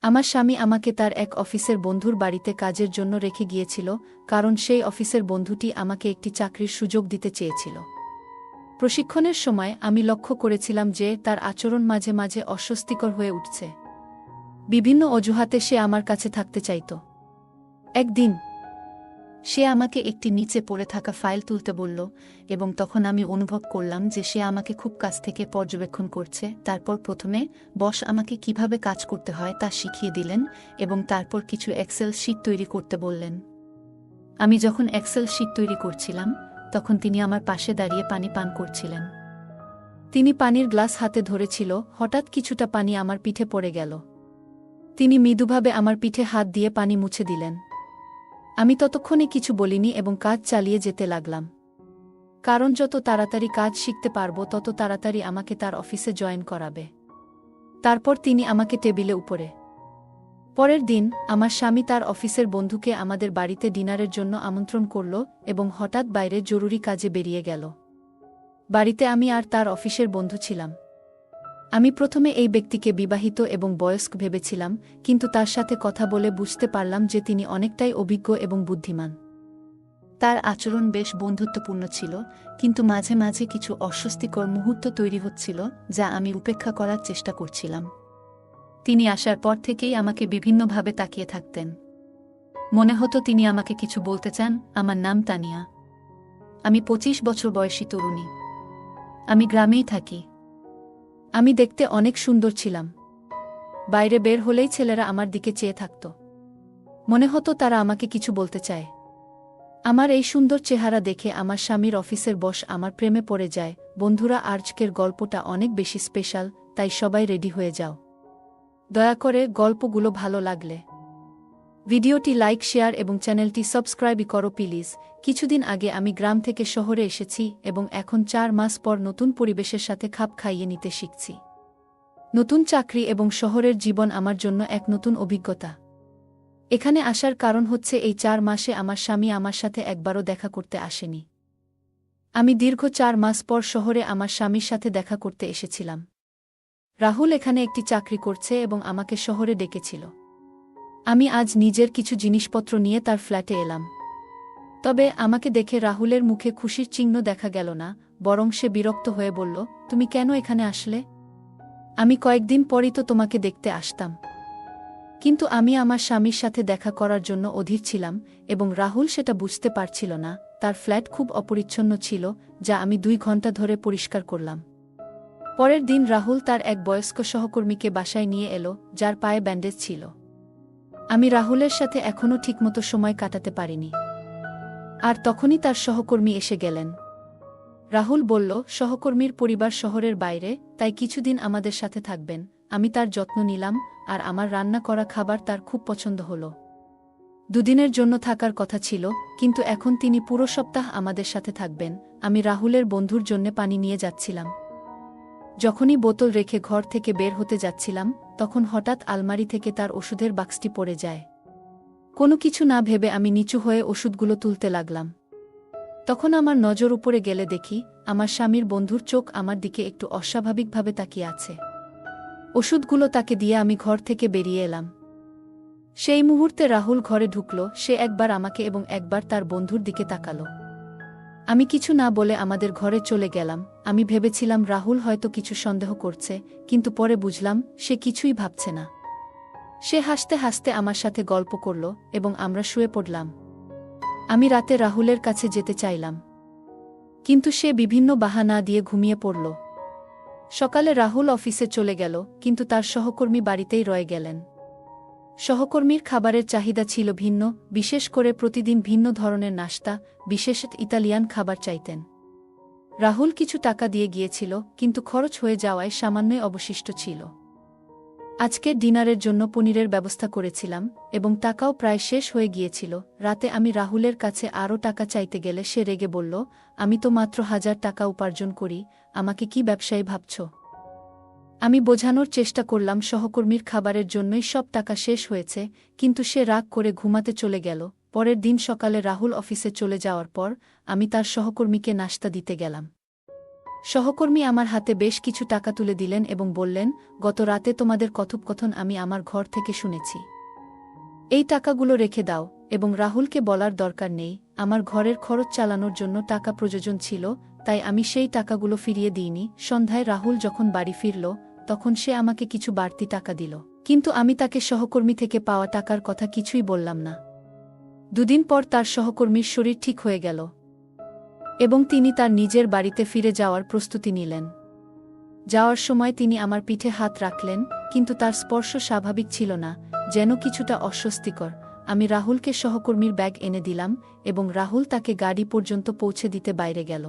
আমার স্বামী আমাকে তার এক অফিসের বন্ধুর বাড়িতে কাজের জন্য রেখে গিয়েছিল, কারণ সেই অফিসের বন্ধুটি আমাকে একটি চাকরির সুযোগ দিতে চেয়েছিল। প্রশিক্ষণের সময় আমি লক্ষ্য করেছিলাম যে তার আচরণ মাঝে মাঝে অস্বস্তিকর হয়ে উঠছে। বিভিন্ন অজুহাতে সে আমার কাছে থাকতে চাইত। একদিন সে আমাকে একটি নিচে পড়ে থাকা ফাইল তুলতে বলল, এবং তখন আমি অনুভব করলাম যে সে আমাকে খুব কাছ থেকে পর্যবেক্ষণ করছে। তারপর প্রথমে বস আমাকে কিভাবে কাজ করতে হয় তা শিখিয়ে দিলেন, এবং তারপর কিছু এক্সেল শিট তৈরি করতে বললেন। আমি যখন এক্সেল শিট তৈরি করছিলাম, তখন তিনি আমার পাশে দাঁড়িয়ে পানি পান করছিলেন। তিনি পানির গ্লাস হাতে ধরেছিল। হঠাৎ কিছুটা পানি আমার পিঠে পড়ে গেল। তিনি মৃদুভাবে আমার পিঠে হাত দিয়ে পানি মুছে দিলেন। আমি ততক্ষণে কিছু বলিনি এবং কাজ চালিয়ে যেতে লাগলাম, কারণ যত তাড়াতাড়ি কাজ শিখতে পারব তত তাড়াতাড়ি আমাকে তার অফিসে জয়েন করাবে। তারপর তিনি আমাকে টেবিলে উপরে। পরের দিন আমার স্বামী তার অফিসের বন্ধুকে আমাদের বাড়িতে ডিনারের জন্য আমন্ত্রণ করল এবং হঠাৎ বাইরে জরুরি কাজে বেরিয়ে গেল। বাড়িতে আমি আর তার অফিসের বন্ধু ছিলাম। আমি প্রথমে এই ব্যক্তিকে বিবাহিত এবং বয়স্ক ভেবেছিলাম, কিন্তু তার সাথে কথা বলে বুঝতে পারলাম যে তিনি অনেকটাই অভিজ্ঞ এবং বুদ্ধিমান। তার আচরণ বেশ বন্ধুত্বপূর্ণ ছিল, কিন্তু মাঝে মাঝে কিছু অস্বস্তিকর মুহূর্ত তৈরি হচ্ছিল যা আমি উপেক্ষা করার চেষ্টা করছিলাম। তিনি আসার পর থেকেই আমাকে বিভিন্নভাবে তাকিয়ে থাকতেন। মনে হতো তিনি আমাকে কিছু বলতে চান। আমার নাম তানিয়া। আমি 25 বছর বয়সী তরুণী। আমি গ্রামেই থাকি। আমি দেখতে অনেক সুন্দর ছিলাম। বাইরে বের হলেই ছেলেরা আমার দিকে চেয়ে থাকত। মনে হতো তারা আমাকে কিছু বলতে চায়। আমার এই সুন্দর চেহারা দেখে আমার স্বামীর অফিসের বস আমার প্রেমে পড়ে যায়। বন্ধুরা, আজকের গল্পটা অনেক বেশি স্পেশাল, তাই সবাই রেডি হয়ে যাও। দয়া করে গল্পগুলো ভালো লাগলে ভিডিওটি লাইক, শেয়ার এবং চ্যানেলটি সাবস্ক্রাইব করো প্লিজ। কিছুদিন আগে আমি গ্রাম থেকে শহরে এসেছি এবং এখন 4 মাস পর নতুন পরিবেশের সাথে খাপ খাইয়ে নিতে শিখছি। নতুন চাকরি এবং শহরের জীবন আমার জন্য এক নতুন অভিজ্ঞতা। এখানে আসার কারণ হচ্ছে এই 4 মাসে আমার স্বামী আমার সাথে একবারও দেখা করতে আসেনি। আমি দীর্ঘ 4 মাস পর শহরে আমার স্বামীর সাথে দেখা করতে এসেছিলাম। রাহুল এখানে একটি চাকরি করছে এবং আমাকে শহরে ডেকেছিল। আমি আজ নিজের কিছু জিনিসপত্র নিয়ে তার ফ্ল্যাটে এলাম। তবে আমাকে দেখে রাহুলের মুখে খুশির চিহ্ন দেখা গেল না, বরং সে বিরক্ত হয়ে বলল, তুমি কেন এখানে আসলে? আমি কয়েকদিন পরই তো তোমাকে দেখতে আসতাম। কিন্তু আমি আমার স্বামীর সাথে দেখা করার জন্য অধীর ছিলাম, এবং রাহুল সেটা বুঝতে পারছিল না। তার ফ্ল্যাট খুব অপরিচ্ছন্ন ছিল, যা আমি 2 ঘন্টা ধরে পরিষ্কার করলাম। পরের দিন রাহুল তার এক বয়স্ক সহকর্মীকে বাসায় নিয়ে এলো, যার পায়ে ব্যান্ডেজ ছিল। আমি রাহুলের সাথে এখনও ঠিকমতো সময় কাটাতে পারিনি। আর তখনই তার সহকর্মী এসে গেলেন। রাহুল বলল, সহকর্মীর পরিবার শহরের বাইরে, তাই কিছুদিন আমাদের সাথে থাকবেন। আমি তার যত্ন নিলাম, আর আমার রান্না করা খাবার তার খুব পছন্দ হল। 2 দিনের জন্য থাকার কথা ছিল, কিন্তু এখন তিনি পুরো সপ্তাহ আমাদের সাথে থাকবেন। আমি রাহুলের বন্ধুর জন্য পানি নিয়ে যাচ্ছিলাম। যখনই বোতল রেখে ঘর থেকে বের হতে যাচ্ছিলাম, তখন হঠাৎ আলমারি থেকে তার ওষুধের বাক্সটি পড়ে যায়। কোনো কিছু না ভেবে আমি নিচু হয়ে ওষুধগুলো তুলতে লাগলাম। তখন আমার নজর উপরে গেলে দেখি, আমার স্বামীর বন্ধুর চোখ আমার দিকে একটু অস্বাভাবিকভাবে তাকিয়ে আছে। ওষুধগুলো তাকে দিয়ে আমি ঘর থেকে বেরিয়ে এলাম। সেই মুহূর্তে রাহুল ঘরে ঢুকল। সে একবার আমাকে এবং একবার তার বন্ধুর দিকে তাকালো। আমি কিছু না বলে আমাদের ঘরে চলে গেলাম। আমি ভেবেছিলাম রাহুল হয়তো কিছু সন্দেহ করছে, কিন্তু পরে বুঝলাম সে কিছুই ভাবছে না। সে হাসতে হাসতে আমার সাথে গল্প করল এবং আমরা শুয়ে পড়লাম। আমি রাতে রাহুলের কাছে যেতে চাইলাম, কিন্তু সে বিভিন্ন বাহানা দিয়ে ঘুমিয়ে পড়ল। সকালে রাহুল অফিসে চলে গেল, কিন্তু তার সহকর্মী বাড়িতেই রয়ে গেলেন। সহকর্মীর খাবারের চাহিদা ছিল ভিন্ন, বিশেষ করে প্রতিদিন ভিন্ন ধরনের নাশতা, বিশেষত ইতালিয়ান খাবার চাইতেন। রাহুল কিছু টাকা দিয়ে গিয়েছিল, কিন্তু খরচ হয়ে যাওয়ায় সামান্যই অবশিষ্ট ছিল। আজকে ডিনারের জন্য পনিরের ব্যবস্থা করেছিলাম, এবং টাকাও প্রায় শেষ হয়ে গিয়েছিল। রাতে আমি রাহুলের কাছে আরও টাকা চাইতে গেলে সে রেগে বলল, আমি তো মাত্র 1000 টাকা উপার্জন করি, আমাকে কি ব্যবসায়ী ভাবছ? আমি বোঝানোর চেষ্টা করলাম সহকর্মীর খাবারের জন্যই সব টাকা শেষ হয়েছে, কিন্তু সে রাগ করে ঘুমাতে চলে গেল। পরের দিন সকালে রাহুল অফিসে চলে যাওয়ার পর আমি তার সহকর্মীকে নাশতা দিতে গেলাম। সহকর্মী আমার হাতে বেশ কিছু টাকা তুলে দিলেন এবং বললেন, গত রাতে তোমাদের কথোপকথন আমি আমার ঘর থেকে শুনেছি। এই টাকাগুলো রেখে দাও, এবং রাহুলকে বলার দরকার নেই, আমার ঘরের খরচ চালানোর জন্য টাকা প্রয়োজন ছিল, তাই আমি সেই টাকাগুলো ফিরিয়ে দিইনি। সন্ধ্যায় রাহুল যখন বাড়ি ফিরল, তখন সে আমাকে কিছু বাড়তি টাকা দিল, কিন্তু আমি তাকে সহকর্মী থেকে পাওয়া টাকার কথা কিছুই বললাম না। দুদিন পর তার সহকর্মীর শরীর ঠিক হয়ে গেল এবং তিনি তার নিজের বাড়িতে ফিরে যাওয়ার প্রস্তুতি নিলেন। যাওয়ার সময় তিনি আমার পিঠে হাত রাখলেন, কিন্তু তার স্পর্শ স্বাভাবিক ছিল না, যেন কিছুটা অস্বস্তিকর। আমি রাহুলকে সহকর্মীর ব্যাগ এনে দিলাম এবং রাহুল তাকে গাড়ি পর্যন্ত পৌঁছে দিতে বাইরে গেল।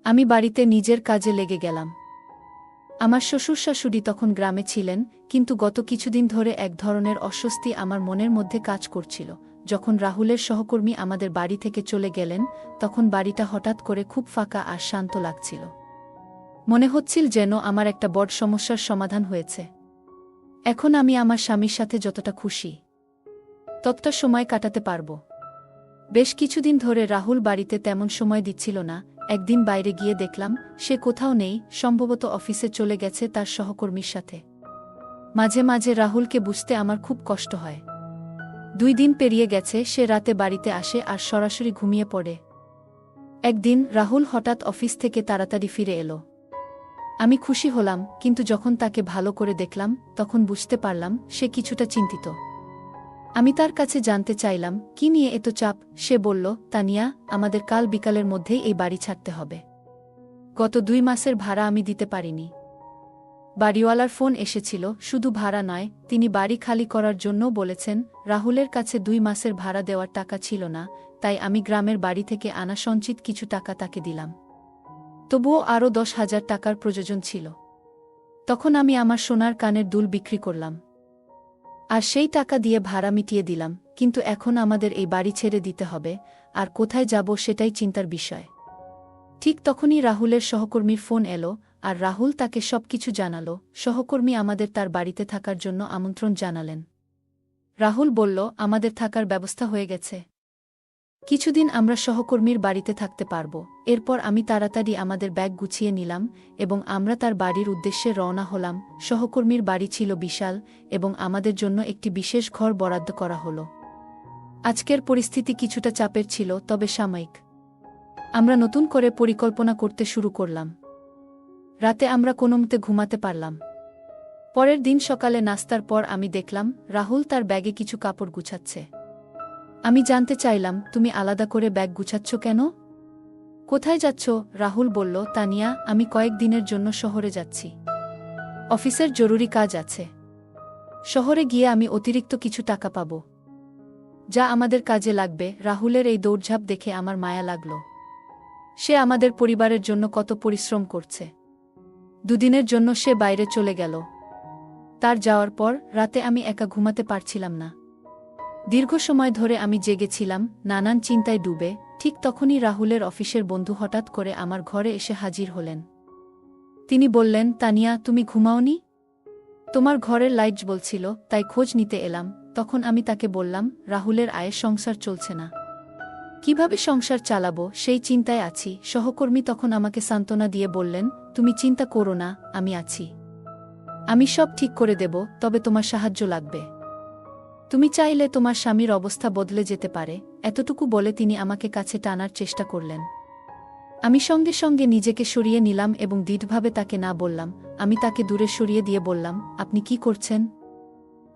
আমি বাড়িতে নিজের কাজে লেগে গেলাম। আমার শ্বশুর শাশুড়ি তখন গ্রামে ছিলেন, কিন্তু গত কিছুদিন ধরে এক ধরনের অস্বস্তি আমার মনের মধ্যে কাজ করছিল। যখন রাহুলের সহকর্মী আমাদের বাড়ি থেকে চলে গেলেন, তখন বাড়িটা হঠাৎ করে খুব ফাঁকা আর শান্ত লাগছিল। মনে হচ্ছিল যেন আমার একটা বড় সমস্যার সমাধান হয়েছে। এখন আমি আমার স্বামীর সাথে যতটা খুশি, ততটা সময় কাটাতে পারব। বেশ কিছুদিন ধরে রাহুল বাড়িতে তেমন সময় দিচ্ছিল না। একদিন বাইরে গিয়ে দেখলাম সে কোথাও নেই, সম্ভবত অফিসে চলে গেছে তার সহকর্মীর সাথে। মাঝে মাঝে রাহুলকে বুঝতে আমার খুব কষ্ট হয়। 2 দিন পেরিয়ে গেছে, সে রাতে বাড়িতে আসে আর সরাসরি ঘুমিয়ে পড়ে। একদিন রাহুল হঠাৎ অফিস থেকে তাড়াতাড়ি ফিরে এলো। আমি খুশি হলাম, কিন্তু যখন তাকে ভালো করে দেখলাম, তখন বুঝতে পারলাম সে কিছুটা চিন্তিত। আমি তার কাছে জানতে চাইলাম, কি নিয়ে এত চাপ? সে বলল, তানিয়া, আমাদের কাল বিকালের মধ্যেই এই বাড়ি ছাড়তে হবে। গত 2 মাসের ভাড়া আমি দিতে পারিনি। বাড়িওয়ালার ফোন এসেছিল, শুধু ভাড়া নয়, তিনি বাড়ি খালি করার জন্যও বলেছেন। রাহুলের কাছে 2 মাসের ভাড়া দেওয়ার টাকা ছিল না, তাই আমি গ্রামের বাড়ি থেকে আনা সঞ্চিত কিছু টাকা তাকে দিলাম। তবুও আরও 10,000 টাকার প্রয়োজন ছিল। তখন আমি আমার সোনার কানের দুল বিক্রি করলাম, আর সেই টাকা দিয়ে ভাড়া মিটিয়ে দিলাম। কিন্তু এখন আমাদের এই বাড়ি ছেড়ে দিতে হবে, আর কোথায় যাব সেটাই চিন্তার বিষয়। ঠিক তখনই রাহুলের সহকর্মীর ফোন এলো, আর রাহুল তাকে সবকিছু জানালো। সহকর্মী আমাদের তার বাড়িতে থাকার জন্য আমন্ত্রণ জানালেন। রাহুল বলল, আমাদের থাকার ব্যবস্থা হয়ে গেছে, কিছুদিন আমরা সহকর্মীর বাড়িতে থাকতে পারব। এরপর আমি তাড়াতাড়ি আমাদের ব্যাগ গুছিয়ে নিলাম এবং আমরা তার বাড়ির উদ্দেশ্যে রওনা হলাম। সহকর্মীর বাড়ি ছিল বিশাল এবং আমাদের জন্য একটি বিশেষ ঘর বরাদ্দ করা হলো। আজকের পরিস্থিতি কিছুটা চাপের ছিল, তবে সাময়িক। আমরা নতুন করে পরিকল্পনা করতে শুরু করলাম। রাতে আমরা কোনোমতে ঘুমাতে পারলাম। পরের দিন সকালে নাস্তার পর আমি দেখলাম রাহুল তার ব্যাগে কিছু কাপড় গুছাচ্ছে। আমি জানতে চাইলাম, তুমি আলাদা করে ব্যাগ গুছাচ্ছ কেন? কোথায় যাচ্ছ? রাহুল বলল, তানিয়া, আমি কয়েকদিনের জন্য শহরে যাচ্ছি। অফিসের জরুরি কাজ আছে। শহরে গিয়ে আমি অতিরিক্ত কিছু টাকা পাব, যা আমাদের কাজে লাগবে। রাহুলের এই দৌড়ঝাঁপ দেখে আমার মায়া লাগল। সে আমাদের পরিবারের জন্য কত পরিশ্রম করছে। 2 দিনের জন্য সে বাইরে চলে গেল। তার যাওয়ার পর রাতে আমি একা ঘুমাতে পারছিলাম না। দীর্ঘ সময় ধরে আমি জেগেছিলাম, নানান চিন্তায় ডুবে। ঠিক তখনই রাহুলের অফিসের বন্ধু হঠাৎ করে আমার ঘরে এসে হাজির হলেন। তিনি বললেন, তানিয়া, তুমি ঘুমাওনি? তোমার ঘরের লাইট জ্বলছিল, তাই খোঁজ নিতে এলাম। তখন আমি তাকে বললাম, রাহুলের আয়ের সংসার চলছে না, কিভাবে সংসার চালাবো সেই চিন্তায় আছি। সহকর্মী তখন আমাকে সান্ত্বনা দিয়ে বললেন, তুমি চিন্তা করো না, আমি আছি। আমি সব ঠিক করে দেব, তবে তোমার সাহায্য লাগবে। তুমি চাইলে তোমার স্বামীর অবস্থা বদলে যেতে পারে। এতটুকু বলে তিনি আমাকে কাছে টানার চেষ্টা করলেন। আমি সঙ্গে সঙ্গে নিজেকে সরিয়ে নিলাম এবং দৃঢ়ভাবে তাকে না বললাম। আমি তাকে দূরে সরিয়ে দিয়ে বললাম, আপনি কি করছেন?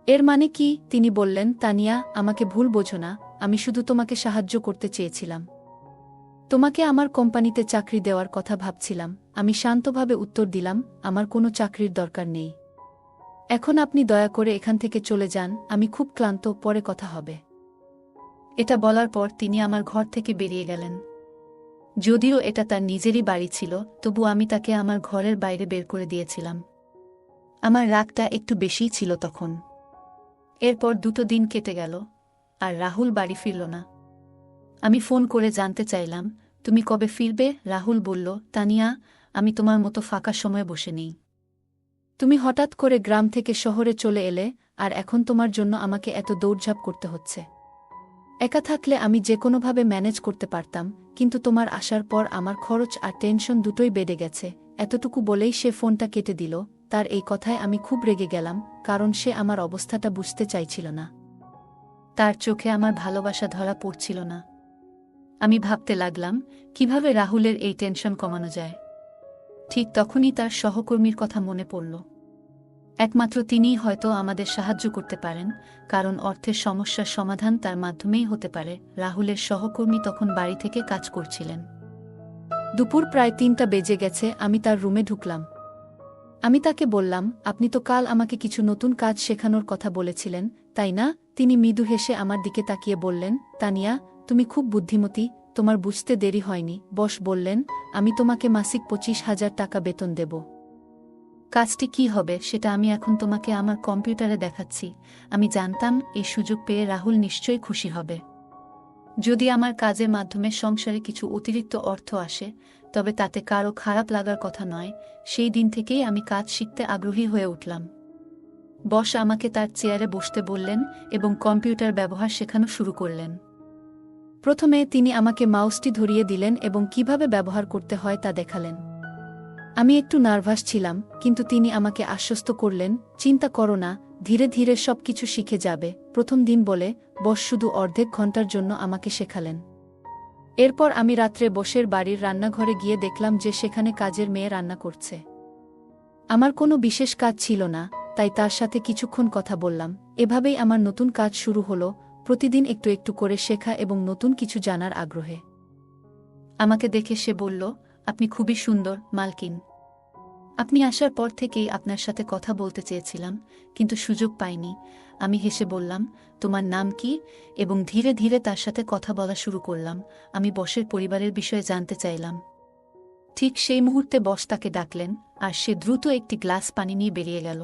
এর মানে কি? তিনি বললেন, তানিয়া, আমাকে ভুল বোঝো না, আমি শুধু তোমাকে সাহায্য করতে চেয়েছিলাম। তোমাকে আমার কোম্পানিতে চাকরি দেওয়ার কথা ভাবছিলাম। আমি শান্তভাবে উত্তর দিলাম, আমার কোনো চাকরির দরকার নেই। এখন আপনি দয়া করে এখান থেকে চলে যান, আমি খুব ক্লান্ত, পরে কথা হবে। এটা বলার পর তিনি আমার ঘর থেকে বেরিয়ে গেলেন। যদিও এটা তার নিজেরই বাড়ি ছিল, তবু আমি তাকে আমার ঘরের বাইরে বের করে দিয়েছিলাম। আমার রাগটা একটু বেশিই ছিল তখন। এরপর 2 দিন কেটে গেল, আর রাহুল বাড়ি ফিরল না। আমি ফোন করে জানতে চাইলাম, তুমি কবে ফিরবে? রাহুল বলল, তানিয়া, আমি তোমার মতো ফাঁকা সময় বসে নেই। তুমি হঠাৎ করে গ্রাম থেকে শহরে চলে এলে, আর এখন তোমার জন্য আমাকে এত দৌড়ঝাঁপ করতে হচ্ছে। একা থাকলে আমি যে কোনোভাবে ম্যানেজ করতে পারতাম, কিন্তু তোমার আসার পর আমার খরচ আর টেনশন দুটোই বেড়ে গেছে। এতটুকু বলেই সে ফোনটা কেটে দিল। তার এই কথায় আমি খুব রেগে গেলাম, কারণ সে আমার অবস্থাটা বুঝতে চাইছিল না। তার চোখে আমার ভালোবাসা ধরা পড়ছিল না। আমি ভাবতে লাগলাম কিভাবে রাহুলের এই টেনশন কমানো যায়। ঠিক তখনই তার সহকর্মীর কথা মনে পড়ল। একমাত্র তিনিই হয়তো আমাদের সাহায্য করতে পারেন, কারণ অর্থের সমস্যার সমাধান তার মাধ্যমেই হতে পারে। রাহুলের সহকর্মী তখন বাড়ি থেকে কাজ করছিলেন। দুপুর প্রায় ৩টা বেজে গেছে। আমি তার রুমে ঢুকলাম। আমি তাকে বললাম, আপনি তো কাল আমাকে কিছু নতুন কাজ শেখানোর কথা বলেছিলেন, তাই না? তিনি মৃদু হেসে আমার দিকে তাকিয়ে বললেন, তানিয়া, তুমি খুব বুদ্ধিমতী, তোমার বুঝতে দেরি হয়নি। বস বললেন, আমি তোমাকে মাসিক ২৫,০০০ টাকা বেতন দেব। কাজটি কি হবে সেটা আমি এখন তোমাকে আমার কম্পিউটারে দেখাচ্ছি। আমি জানতাম এই সুযোগ পেয়ে রাহুল নিশ্চয়ই খুশি হবে। যদি আমার কাজের মাধ্যমে সংসারে কিছু অতিরিক্ত অর্থ আসে, তবে তাতে কারো খারাপ লাগার কথা নয়। সেই দিন থেকেই আমি কাজ শিখতে আগ্রহী হয়ে উঠলাম। বস আমাকে তার চেয়ারে বসতে বললেন এবং কম্পিউটার ব্যবহার শেখানো শুরু করলেন। প্রথমে তিনি আমাকে মাউসটি ধরিয়ে দিলেন এবং কিভাবে ব্যবহার করতে হয় তা দেখালেন। আমি একটু নার্ভাস ছিলাম, কিন্তু তিনি আমাকে আশ্বস্ত করলেন, চিন্তা করো না, ধীরে ধীরে সবকিছু শিখে যাবে। প্রথম দিন বলে বস শুধু অর্ধেক ঘন্টার জন্য আমাকে শেখালেন। এরপর আমি রাত্রে বসের বাড়ির রান্নাঘরে গিয়ে দেখলাম যে সেখানে কাজের মেয়ে রান্না করছে। আমার কোনো বিশেষ কাজ ছিল না, তাই তার সাথে কিছুক্ষণ কথা বললাম। এভাবেই আমার নতুন কাজ শুরু হলো, প্রতিদিন একটু একটু করে শেখা এবং নতুন কিছু জানার আগ্রহে। আমাকে দেখে সে বলল, আপনি খুবই সুন্দর, মালকিন। আপনি আসার পর থেকেই আপনার সাথে কথা বলতে চেয়েছিলাম, কিন্তু সুযোগ পাইনি। আমি হেসে বললাম, তোমার নাম কি? এবং ধীরে ধীরে তার সাথে কথা বলা শুরু করলাম। আমি বসের পরিবারের বিষয়ে জানতে চাইলাম। ঠিক সেই মুহূর্তে বস তাকে ডাকলেন, আর সে দ্রুত একটি গ্লাস পানি নিয়ে বেরিয়ে গেল।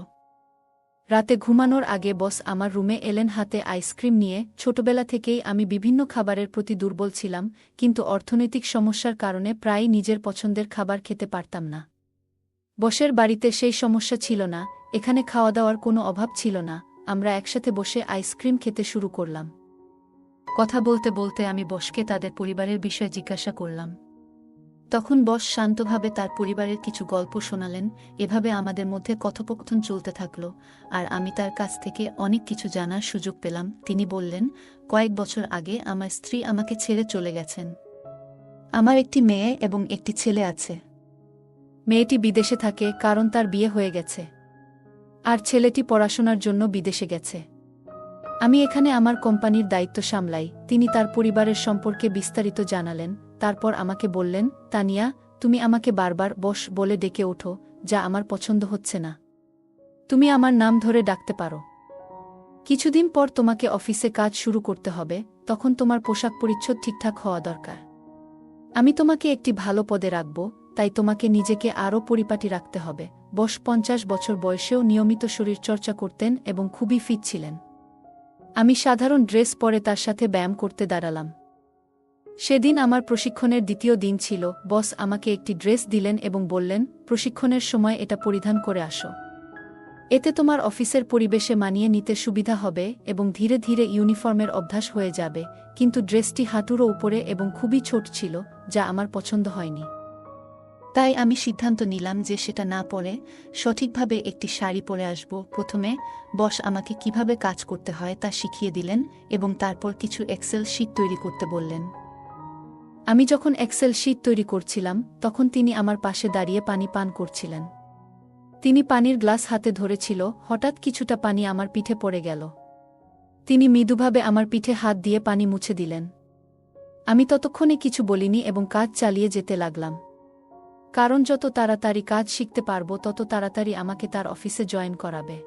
রাতে ঘুমানোর আগে বস আমার রুমে এলেন হাতে আইসক্রিম নিয়ে। ছোটবেলা থেকেই আমি বিভিন্ন খাবারের প্রতি দুর্বল ছিলাম, কিন্তু অর্থনৈতিক সমস্যার কারণে প্রায়ই নিজের পছন্দের খাবার খেতে পারতাম না। বসের বাড়িতে সেই সমস্যা ছিল না, এখানে খাওয়া দাওয়ার কোনো অভাব ছিল না। আমরা একসাথে বসে আইসক্রিম খেতে শুরু করলাম। কথা বলতে বলতে আমি বসকে তাদের পরিবারের বিষয়ে জিজ্ঞাসা করলাম। তখন বস শান্তভাবে তার পরিবারের কিছু গল্প শোনালেন। এভাবে আমাদের মধ্যে কথোপকথন চলতে থাকল, আর আমি তার কাছ থেকে অনেক কিছু জানার সুযোগ পেলাম। তিনি বললেন, কয়েক বছর আগে আমার স্ত্রী আমাকে ছেড়ে চলে গেছেন। আমার একটি মেয়ে এবং একটি ছেলে আছে। মেয়েটি বিদেশে থাকে, কারণ তার বিয়ে হয়ে গেছে, আর ছেলেটি পড়াশোনার জন্য বিদেশে গেছে। আমি এখানে আমার কোম্পানির দায়িত্ব সামলাই। তিনি তার পরিবারের সম্পর্কে বিস্তারিত জানালেন। তারপর আমাকে বললেন, তানিয়া, তুমি আমাকে বারবার বস বলে ডেকে ওঠো, যা আমার পছন্দ হচ্ছে না। তুমি আমার নাম ধরে ডাকতে পারো। কিছুদিন পর তোমাকে অফিসে কাজ শুরু করতে হবে, তখন তোমার পোশাক পরিচ্ছদ ঠিকঠাক হওয়া দরকার। আমি তোমাকে একটি ভালো পদে রাখব, তাই তোমাকে নিজেকে আরও পরিপাটি রাখতে হবে। বস ৫০ বছর বয়সেও নিয়মিত শরীরচর্চা করতেন এবং খুবই ফিট ছিলেন। আমি সাধারণ ড্রেস পরে তার সাথে ব্যায়াম করতে দাঁড়ালাম। সেদিন আমার প্রশিক্ষণের দ্বিতীয় দিন ছিল। বস আমাকে একটি ড্রেস দিলেন এবং বললেন, প্রশিক্ষণের সময় এটা পরিধান করে আসো। এতে তোমার অফিসের পরিবেশে মানিয়ে নিতে সুবিধা হবে এবং ধীরে ধীরে ইউনিফর্মের অভ্যাস হয়ে যাবে। কিন্তু ড্রেসটি হাঁটুরও উপরে এবং খুবই ছোট ছিল, যা আমার পছন্দ হয়নি। তাই আমি সিদ্ধান্ত নিলাম যে সেটা না পরে সঠিকভাবে একটি শাড়ি পরে আসব। প্রথমে বস আমাকে কিভাবে কাজ করতে হয় তা শিখিয়ে দিলেন এবং তারপর কিছু এক্সেল শিট তৈরি করতে বললেন। আমি যখন এক্সেল শিট তৈরি করছিলাম, তখন তিনি আমার পাশে দাঁড়িয়ে পানি পান করছিলেন। তিনি পানির গ্লাস হাতে ধরেছিল। হঠাৎ কিছুটা পানি আমার পিঠে পড়ে গেল। তিনি মৃদুভাবে আমার পিঠে হাত দিয়ে পানি মুছে দিলেন। আমি ততক্ষণে কিছু বলিনি এবং কাজ চালিয়ে যেতে লাগলাম, কারণ যত তাড়াতাড়ি কাজ শিখতে পারব তত তাড়াতাড়ি আমাকে তার অফিসে জয়েন করাবে।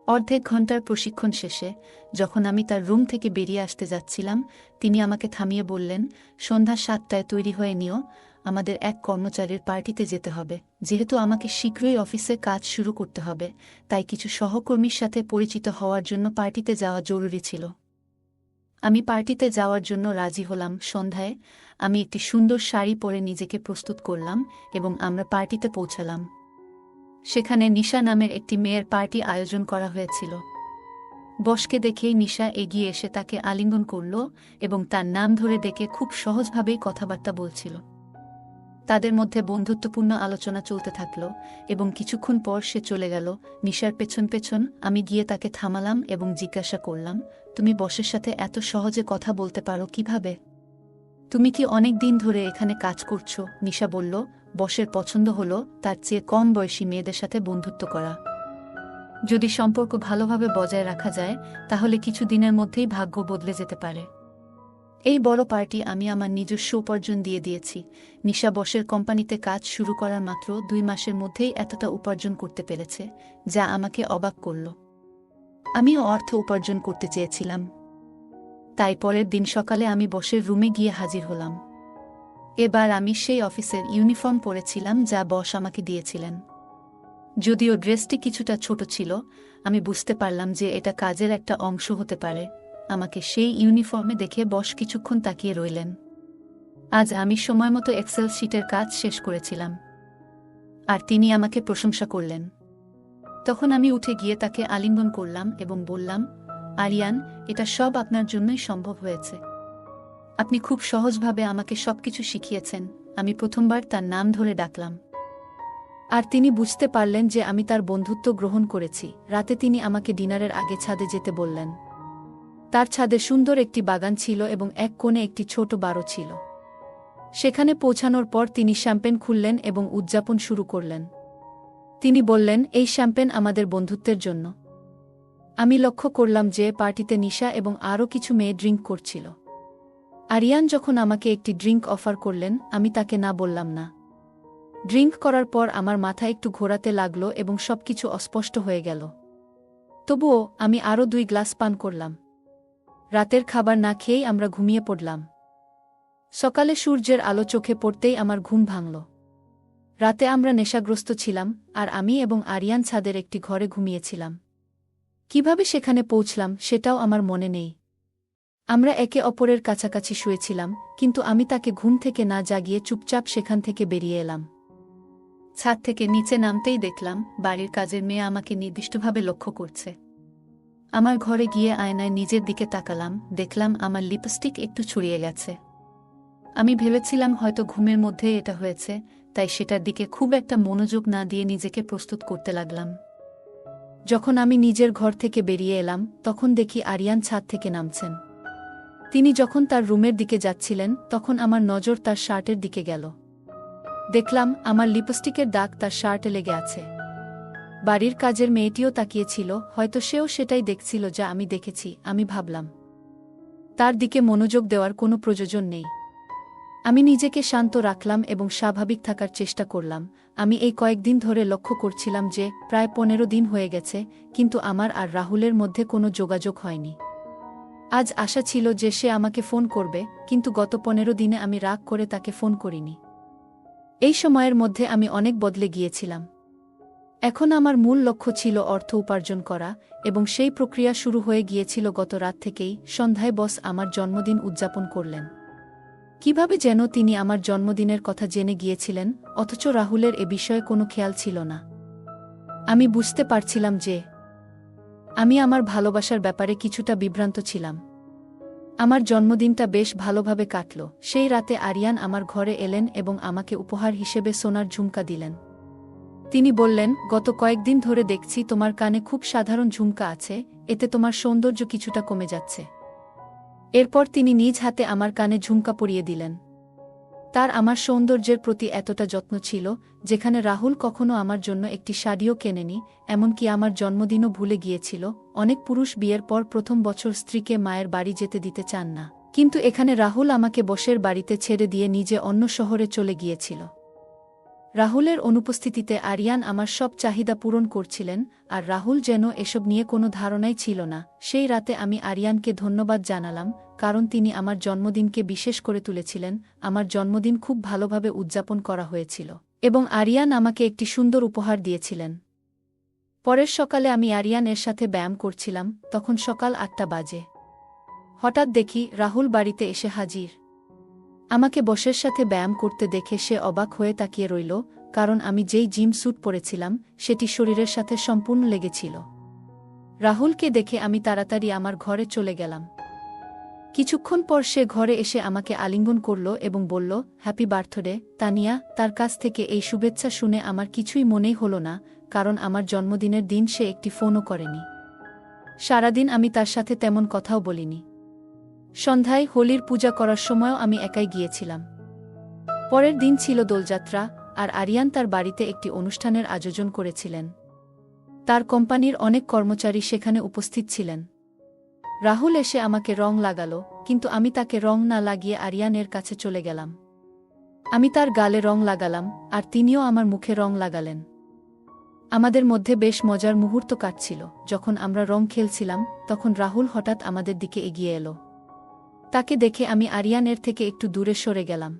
অর্ধেক ঘন্টার প্রশিক্ষণ শেষে যখন আমি তার রুম থেকে বেরিয়ে আসতে যাচ্ছিলাম, তিনি আমাকে থামিয়ে বললেন, সন্ধ্যা ৭টায় তৈরি হয়ে নিও, আমাদের এক কর্মচারীর পার্টিতে যেতে হবে। যেহেতু আমাকে শীঘ্রই অফিসে কাজ শুরু করতে হবে, তাই কিছু সহকর্মীর সাথে পরিচিত হওয়ার জন্য পার্টিতে যাওয়া জরুরি ছিল। আমি পার্টিতে যাওয়ার জন্য রাজি হলাম। সন্ধ্যায় আমি একটি সুন্দর শাড়ি পরে নিজেকে প্রস্তুত করলাম এবং আমরা পার্টিতে পৌঁছালাম। সেখানে নিশা নামের একটি মেয়ের পার্টি আয়োজন করা হয়েছিল। বসকে দেখেই নিশা এগিয়ে এসে তাকে আলিঙ্গন করল এবং তার নাম ধরে ডেকে খুব সহজভাবেই কথাবার্তা বলছিল। তাদের মধ্যে বন্ধুত্বপূর্ণ আলোচনা চলতে থাকল এবং কিছুক্ষণ পর সে চলে গেল। নিশার পেছন পেছন আমি গিয়ে তাকে থামালাম এবং জিজ্ঞাসা করলাম, তুমি বসের সাথে এত সহজে কথা বলতে পারো কিভাবে? তুমি কি অনেক দিন ধরে এখানে কাজ করছো? নিশা বলল, বসের পছন্দ হলো তার চেয়ে কম বয়সী মেয়েদের সাথে বন্ধুত্ব করা। যদি সম্পর্ক ভালোভাবে বজায় রাখা যায় তাহলে কিছু দিনের মধ্যেই ভাগ্য বদলে যেতে পারে। এই বড় পার্টি আমি আমার নিজস্ব উপার্জন দিয়ে দিয়েছি। নিশা বসের কোম্পানিতে কাজ শুরু করার মাত্র 2 মাসের মধ্যেই এতটা উপার্জন করতে পেরেছে, যা আমাকে অবাক করল। আমিও অর্থ উপার্জন করতে চেয়েছিলাম। তাই পরের দিন সকালে আমি বসের রুমে গিয়ে হাজির হলাম। এবার আমি সেই অফিসের ইউনিফর্ম পরেছিলাম যা বস আমাকে দিয়েছিলেন। যদিও ড্রেসটি কিছুটা ছোট ছিল, আমি বুঝতে পারলাম যে এটা কাজের একটা অংশ হতে পারে। আমাকে সেই ইউনিফর্মে দেখে বস কিছুক্ষণ তাকিয়ে রইলেন। আজ আমি সময়মতো এক্সেল শিটের কাজ শেষ করেছিলাম, আর তিনি আমাকে প্রশংসা করলেন। তখন আমি উঠে গিয়ে তাকে আলিঙ্গন করলাম এবং বললাম, আরিয়ান, এটা সব আপনার জন্যই সম্ভব হয়েছে। আপনি খুব সহজভাবে আমাকে সবকিছু শিখিয়েছেন। আমি প্রথমবার তার নাম ধরে ডাকলাম, আর তিনি বুঝতে পারলেন যে আমি তার বন্ধুত্ব গ্রহণ করেছি। রাতে তিনি আমাকে ডিনারের আগে ছাদে যেতে বললেন। তার ছাদে সুন্দর একটি বাগান ছিল এবং এক কোণে একটি ছোট বারো ছিল। সেখানে পৌঁছানোর পর তিনি শ্যাম্পেন খুললেন এবং উদযাপন শুরু করলেন। তিনি বললেন, এই শ্যাম্পেন আমাদের বন্ধুত্বের জন্য। আমি লক্ষ্য করলাম যে পার্টিতে নিশা এবং আরও কিছু মেয়ে ড্রিঙ্ক করছিল। আরিয়ান যখন আমাকে একটি ড্রিঙ্ক অফার করলেন, আমি তাকে না বললাম না। ড্রিঙ্ক করার পর আমার মাথা একটু ঘোরাতে লাগল এবং সবকিছু অস্পষ্ট হয়ে গেল। তবুও আমি আরও 2 গ্লাস পান করলাম। রাতের খাবার না খেয়েই আমরা ঘুমিয়ে পড়লাম। সকালে সূর্যের আলো চোখে পড়তেই আমার ঘুম ভাঙল। রাতে আমরা নেশাগ্রস্ত ছিলাম, আর আমি এবং আরিয়ান ছাদের একটি ঘরে ঘুমিয়েছিলাম। কিভাবে সেখানে পৌঁছলাম সেটাও আমার মনে নেই। আমরা একে অপরের কাছাকাছি শুয়েছিলাম, কিন্তু আমি তাকে ঘুম থেকে না জাগিয়ে চুপচাপ সেখান থেকে বেরিয়ে এলাম। ছাদ থেকে নিচে নামতেই দেখলাম বাড়ির কাজের মেয়ে আমাকে নির্দিষ্টভাবে লক্ষ্য করছে। আমার ঘরে গিয়ে আয়নায় নিজের দিকে তাকালাম, দেখলাম আমার লিপস্টিক একটু ছড়িয়ে গেছে। আমি ভেবেছিলাম হয়তো ঘুমের মধ্যে এটা হয়েছে, তাই সেটার দিকে খুব একটা মনোযোগ না দিয়ে নিজেকে প্রস্তুত করতে লাগলাম। যখন আমি নিজের ঘর থেকে বেরিয়ে এলাম তখন দেখি আরিয়ান ছাদ থেকে নামছেন। তিনি যখন তার রুমের দিকে যাচ্ছিলেন তখন আমার নজর তার শার্টের দিকে গেল। দেখলাম আমার লিপস্টিকের দাগ তার শার্টে লেগে আছে। বাড়ির কাজের মেয়েটিও তাকিয়েছিল, হয়তো সেও সেটাই দেখছিল যা আমি দেখেছি। আমি ভাবলাম, তার দিকে মনোযোগ দেওয়ার কোনো প্রয়োজন নেই। আমি নিজেকে শান্ত রাখলাম এবং স্বাভাবিক থাকার চেষ্টা করলাম। আমি এই কয়েকদিন ধরে লক্ষ্য করছিলাম যে প্রায় 15 দিন হয়ে গেছে, কিন্তু আমার আর রাহুলের মধ্যে কোনো যোগাযোগ হয়নি। আজ আশা ছিল যে সে আমাকে ফোন করবে, কিন্তু গত 15 দিনে আমি রাগ করে তাকে ফোন করিনি। এই সময়ের মধ্যে আমি অনেক বদলে গিয়েছিলাম। এখন আমার মূল লক্ষ্য ছিল অর্থ উপার্জন করা, এবং সেই প্রক্রিয়া শুরু হয়ে গিয়েছিল গত রাত থেকেই। সন্ধ্যায় বস আমার জন্মদিন উদযাপন করলেন। কিভাবে যেন তিনি আমার জন্মদিনের কথা জেনে গিয়েছিলেন, অথচ রাহুলের এ বিষয়ে কোনো খেয়াল ছিল না। আমি বুঝতে পারছিলাম যে আমি আমার ভালোবাসার ব্যাপারে কিছুটা বিভ্রান্ত ছিলাম। আমার জন্মদিনটা বেশ ভালোভাবে কাটল। সেই রাতে আরিয়ান আমার ঘরে এলেন এবং আমাকে উপহার হিসেবে সোনার ঝুমকা দিলেন। তিনি বললেন, গত কয়েকদিন ধরে দেখছি তোমার কানে খুব সাধারণ ঝুমকা আছে, এতে তোমার সৌন্দর্য কিছুটা কমে যাচ্ছে। এরপর তিনি নিজ হাতে আমার কানে ঝুমকা পরিয়ে দিলেন। তার আমার সৌন্দর্যের প্রতি এতটা যত্ন ছিল, যেখানে রাহুল কখনো আমার জন্য একটি শাড়িও কেনেনি, এমনকি আমার জন্মদিনও ভুলে গিয়েছিল। অনেক পুরুষ বিয়ের পর প্রথম বছর স্ত্রীকে মায়ের বাড়ি যেতে দিতে চান না, কিন্তু এখানে রাহুল আমাকে বসের বাড়িতে ছেড়ে দিয়ে নিজে অন্য শহরে চলে গিয়েছিল। রাহুলের অনুপস্থিতিতে আরিয়ান আমার সব চাহিদা পূরণ করছিলেন, আর রাহুল যেন এসব নিয়ে কোনো ধারণাই ছিল না। সেই রাতে আমি আরিয়ানকে ধন্যবাদ জানালাম, কারণ তিনি আমার জন্মদিনকে বিশেষ করে তুলেছিলেন। আমার জন্মদিন খুব ভালোভাবে উদযাপন করা হয়েছিল, এবং আরিয়ান আমাকে একটি সুন্দর উপহার দিয়েছিলেন। পরের সকালে আমি আরিয়ান এর সাথে ব্যায়াম করছিলাম, তখন সকাল 8টা বাজে। হঠাৎ দেখি রাহুল বাড়িতে এসে হাজির। আমাকে বসের সাথে ব্যায়াম করতে দেখে সে অবাক হয়ে তাকিয়ে রইল, কারণ আমি যেই জিম স্যুট পরেছিলাম সেটি শরীরের সাথে সম্পূর্ণ লেগেছিল। রাহুলকে দেখে আমি তাড়াতাড়ি আমার ঘরে চলে গেলাম। কিছুক্ষণ পর সে ঘরে এসে আমাকে আলিঙ্গন করল এবং বলল, হ্যাপি বার্থডে তানিয়া। তার কাছ থেকে এই শুভেচ্ছা শুনে আমার কিছুই মনেই হল না, কারণ আমার জন্মদিনের দিন সে একটি ফোনও করেনি। সারাদিন আমি তার সাথে তেমন কথাও বলিনি। সন্ধ্যায় হোলির পূজা করার সময়ও আমি একাই গিয়েছিলাম। পরের দিন ছিল দোলযাত্রা, আর আরিয়ান তার বাড়িতে একটি অনুষ্ঠানের আয়োজন করেছিলেন। তার কোম্পানির অনেক কর্মচারী সেখানে উপস্থিত ছিলেন। রাহুল এসে আমাকে রং লাগালো, কিন্তু আমি তাকে রং না লাগিয়ে আরিয়ানের কাছে চলে গেলাম। আমি তার গালে রং লাগালাম, আর তিনিও আমার মুখে রং লাগালেন। আমাদের মধ্যে বেশ মজার মুহূর্ত কাটছিল। যখন আমরা রং খেলছিলাম, তখন রাহুল হঠাৎ আমাদের দিকে এগিয়ে এলো। তাকে দেখে আমি আরিয়ানের থেকে একটু দূরে সরে গেলাম।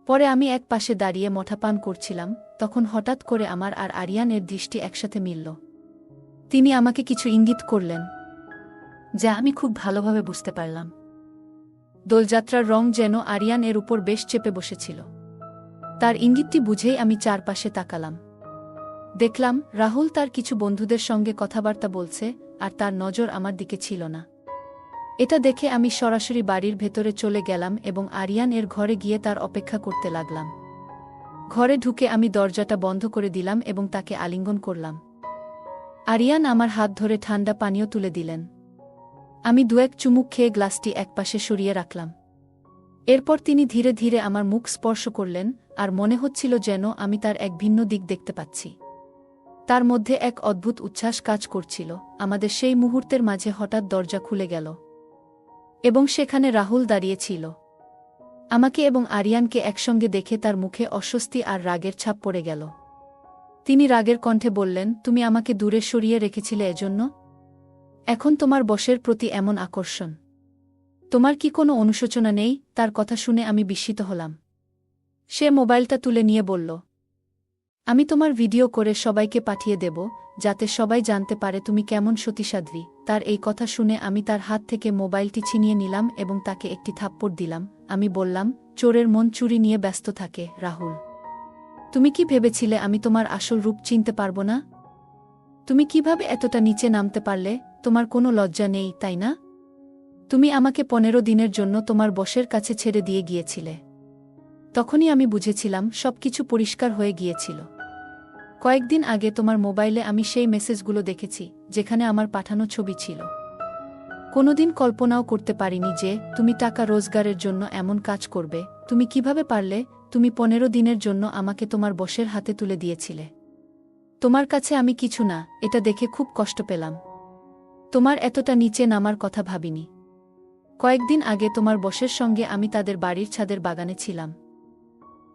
পরে আমি এক পাশে দাঁড়িয়ে মঠা পান করছিলাম, তখন হঠাৎ করে আমার আর আরিয়ানের দৃষ্টি একসাথে মিলল। তিনি আমাকে কিছু ইঙ্গিত করলেন, যা আমি খুব ভালোভাবে বুঝতে পারলাম। দোলযাত্রার রং যেন আরিয়ান এর উপর বেশ চেপে বসেছিল। তার ইঙ্গিতটি বুঝেই আমি চারপাশে তাকালাম। দেখলাম রাহুল তার কিছু বন্ধুদের সঙ্গে কথাবার্তা বলছে, আর তার নজর আমার দিকে ছিল না। এটা দেখে আমি সরাসরি বাড়ির ভেতরে চলে গেলাম এবং আরিয়ান এর ঘরে গিয়ে তার অপেক্ষা করতে লাগলাম। ঘরে ঢুকে আমি দরজাটা বন্ধ করে দিলাম এবং তাকে আলিঙ্গন করলাম। আরিয়ান আমার হাত ধরে ঠান্ডা পানীয় তুলে দিলেন। আমি দু-এক চুমুক খেয়ে গ্লাসটি একপাশে সরিয়ে রাখলাম। এরপর তিনি ধীরে ধীরে আমার মুখ স্পর্শ করলেন, আর মনে হচ্ছিল যেন আমি তার এক ভিন্ন দিক দেখতে পাচ্ছি। তার মধ্যে এক অদ্ভুত উচ্ছ্বাস কাজ করছিল। আমাদের সেই মুহূর্তের মাঝে হঠাৎ দরজা খুলে গেল এবং সেখানে রাহুল দাঁড়িয়ে ছিল। আমাকে এবং আরিয়ানকে একসঙ্গে দেখে তার মুখে অস্বস্তি আর রাগের ছাপ পড়ে গেল। তিনি রাগের কণ্ঠে বললেন, তুমি আমাকে দূরে সরিয়ে রেখেছিলে এজন্য? এখন তোমার বসের প্রতি এমন আকর্ষণ? তোমার কি কোনো অনুশোচনা নেই? তার কথা শুনে আমি বিস্মিত হলাম। সে মোবাইলটা তুলে নিয়ে বলল, আমি তোমার ভিডিও করে সবাইকে পাঠিয়ে দেব, যাতে সবাই জানতে পারে তুমি কেমন সতীসাধ্বী। তার এই কথা শুনে আমি তার হাত থেকে মোবাইলটি ছিনিয়ে নিলাম এবং তাকে একটি থাপ্পড় দিলাম। আমি বললাম, চোরের মন চুরি নিয়ে ব্যস্ত থাকে রাহুল। তুমি কি ভেবেছিলে আমি তোমার আসল রূপ চিনতে পারব না? তুমি কিভাবে এতটা নিচে নামতে পারলে? তোমার কোনো লজ্জা নেই, তাই না? তুমি আমাকে 15 দিনের জন্য তোমার বসের কাছে ছেড়ে দিয়ে গিয়েছিলে। তখনই আমি বুঝেছিলাম সবকিছু পরিষ্কার হয়ে গিয়েছিল। কয়েকদিন আগে তোমার মোবাইলে আমি সেই মেসেজগুলো দেখেছি, যেখানে আমার পাঠানো ছবি ছিল। কোনোদিন কল্পনাও করতে পারিনি যে তুমি টাকা রোজগারের জন্য এমন কাজ করবে। তুমি কিভাবে পারলে? তুমি 15 দিনের জন্য আমাকে তোমার বসের হাতে তুলে দিয়েছিলে। তোমার কাছে আমি কিছু না, এটা দেখে খুব কষ্ট পেলাম। তোমার এতটা নিচে নামার কথা ভাবিনি। কয়েকদিন আগে তোমার বসের সঙ্গে আমি তাদের বাড়ির ছাদের বাগানে ছিলাম।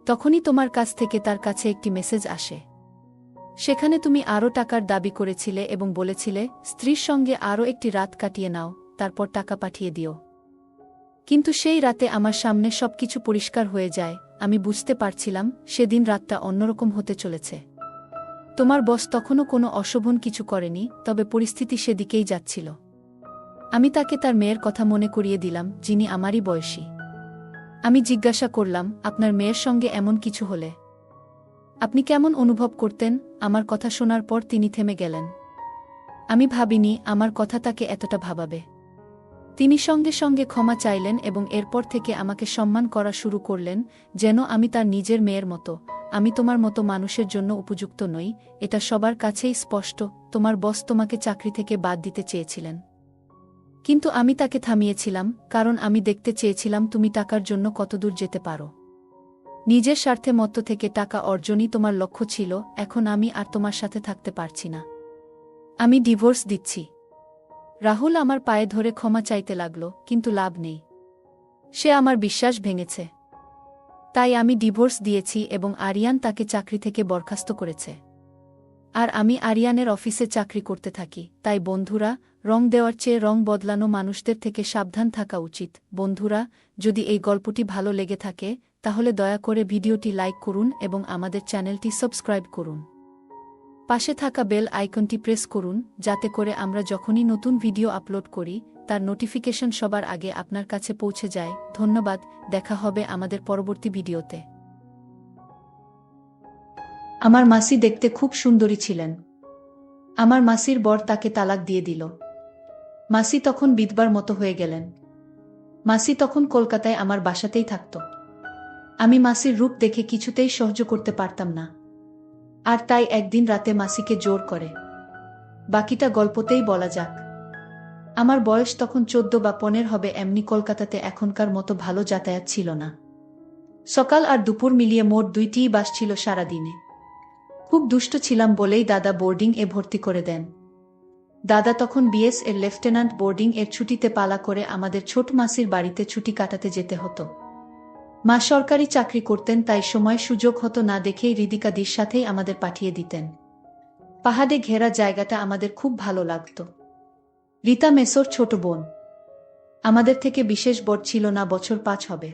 তখনই তোমার কাছ থেকে তার কাছে একটি মেসেজ আসে। সেখানে তুমি আরও টাকার দাবি করেছিলে এবং বলেছিলে স্ত্রীর সঙ্গে আরও একটি রাত কাটিয়ে নাও, তারপর টাকা পাঠিয়ে দিও। কিন্তু সেই রাতে আমার সামনে সবকিছু পরিষ্কার হয়ে যায়। আমি বুঝতে পারছিলাম সেদিন রাতটা অন্যরকম হতে চলেছে। তোমার বস তখনও কোনো অশোভন কিছু করেনি, তবে পরিস্থিতি সেদিকেই যাচ্ছিল। আমি তাকে তার মেয়ের কথা মনে করিয়ে দিলাম, যিনি আমারই বয়সী। আমি জিজ্ঞাসা করলাম, আপনার মেয়ের সঙ্গে এমন কিছু হলে আপনি কেমন অনুভব করতেন? আমার কথা শোনার পর তিনি থেমে গেলেন। আমি ভাবিনি আমার কথা তাকে এতটা ভাবাবে। তিনি সঙ্গে সঙ্গে ক্ষমা চাইলেন এবং এরপর থেকে আমাকে সম্মান করা শুরু করলেন, যেন আমি তার নিজের মেয়ের মতো। আমি তোমার মতো মানুষের জন্য উপযুক্ত নই, এটা সবার কাছেই স্পষ্ট। তোমার বস তোমাকে চাকরি থেকে বাদ দিতে চেয়েছিলেন, কিন্তু আমি তাকে থামিয়েছিলাম, কারণ আমি দেখতে চেয়েছিলাম তুমি টাকার জন্য কতদূর যেতে পারো। নিজের স্বার্থে মত্ত থেকে টাকা অর্জনই তোমার লক্ষ্য ছিল। এখন আমি আর তোমার সাথে থাকতে পারছি না। আমি ডিভোর্স দিচ্ছি। রাহুল আমার পায়ে ধরে ক্ষমা চাইতে লাগল, কিন্তু লাভ নেই। সে আমার বিশ্বাস ভেঙেছে। তাই আমি ডিভোর্স দিয়েছি এবং আরিয়ান তাকে চাকরি থেকে বরখাস্ত করেছে। আর আমি আরিয়ানের অফিসে চাকরি করতে থাকি। তাই বন্ধুরা, রং দেওয়ার চেয়ে রং বদলানো মানুষদের থেকে সাবধান থাকা উচিত। বন্ধুরা, যদি এই গল্পটি ভালো লেগে থাকে, তাহলে দয়া করে ভিডিওটি লাইক করুন এবং আমাদের চ্যানেলটি সাবস্ক্রাইব করুন। পাশে থাকা বেল আইকনটি প্রেস করুন, যাতে করে আমরা যখনই নতুন ভিডিও আপলোড করি, তার নোটিফিকেশন সবার আগে আপনার কাছে পৌঁছে যায়। ধন্যবাদ, দেখা হবে আমাদের পরবর্তী ভিডিওতে। আমার মাসি দেখতে খুব সুন্দরী ছিলেন। আমার মাসির বর তাকে তালাক দিয়ে দিল। মাসি তখন বিধবার মতো হয়ে গেলেন। মাসি তখন কলকাতায় আমার বাসাতেই থাকত। আমি মাসির রূপ দেখে কিছুতেই সহ্য করতে পারতাম না, আর তাই একদিন রাতে মাসিকে জোর করে। বাকিটা গল্পতেই বলা যাক। আমার বয়স তখন 14 বা 15 হবে। এমনি কলকাতাতে এখনকার মতো ভালো যাতায়াত ছিল না। সকাল আর দুপুর মিলিয়ে মোট 2টিই বাস ছিল সারাদিনে। খুব দুষ্ট ছিলাম বলেই দাদা বোর্ডিং এ ভর্তি করে দেন। দাদা তখন বিএস এর লেফটেন্যান্ট। বোর্ডিং এর ছুটিতে পালা করে আমাদের ছোট মাসির বাড়িতে ছুটি কাটাতে যেতে হতো। মা সরকারি চাকরি করতেন, তাই সময় সুযোগ হতো না দেখেই হৃদিকাদির সাথেই আমাদের পাঠিয়ে দিতেন। পাহাড়ে ঘেরা জায়গাটা আমাদের খুব ভালো লাগত। রীতা মেসোর ছোট বোন। আমাদের থেকে বিশেষ বড় ছিল না, বছর 5 হবে।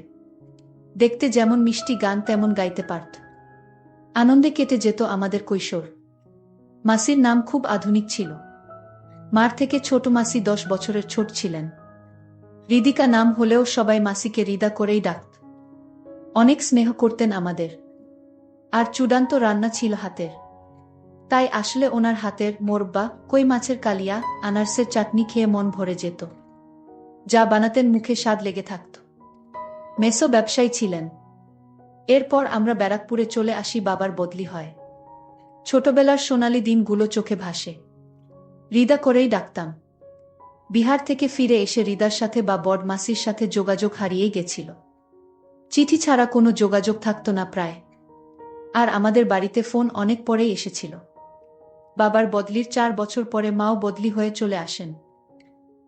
দেখতে যেমন মিষ্টি, গান তেমন গাইতে পারত। আনন্দে কেটে যেত আমাদের কৈশোর। মাসির নাম খুব আধুনিক ছিল। মার থেকে ছোট মাসি 10 বছরের ছোট ছিলেন। হৃদিকা নাম হলেও সবাই মাসিকে হৃদা করেই ডাকত। অনেক স্নেহ করতেন আমাদের। আর চূড়ান্ত রান্না ছিল হাতের। তাই আসলে ওনার হাতের মোরব্বা, কই মাছের কালিয়া, আনারসের চাটনি খেয়ে মন ভরে যেত। যা বানাতেন মুখে স্বাদ লেগে থাকত। মেসো ব্যবসায়ী ছিলেন। এরপর আমরা ব্যারাকপুরে চলে আসি, বাবার বদলি হয়। ছোটবেলার সোনালি দিনগুলো চোখে ভাসে। হৃদা করেই ডাকতাম। বিহার থেকে ফিরে এসে হৃদার সাথে বা বড় মাসির সাথে যোগাযোগ হারিয়েই গেছিল। চিঠি ছাড়া কোনো যোগাযোগ থাকত না প্রায়। আর আমাদের বাড়িতে ফোন অনেক পরেই এসেছিল। বাবার বদলির 4 বছর পরে মাও বদলি হয়ে চলে আসেন।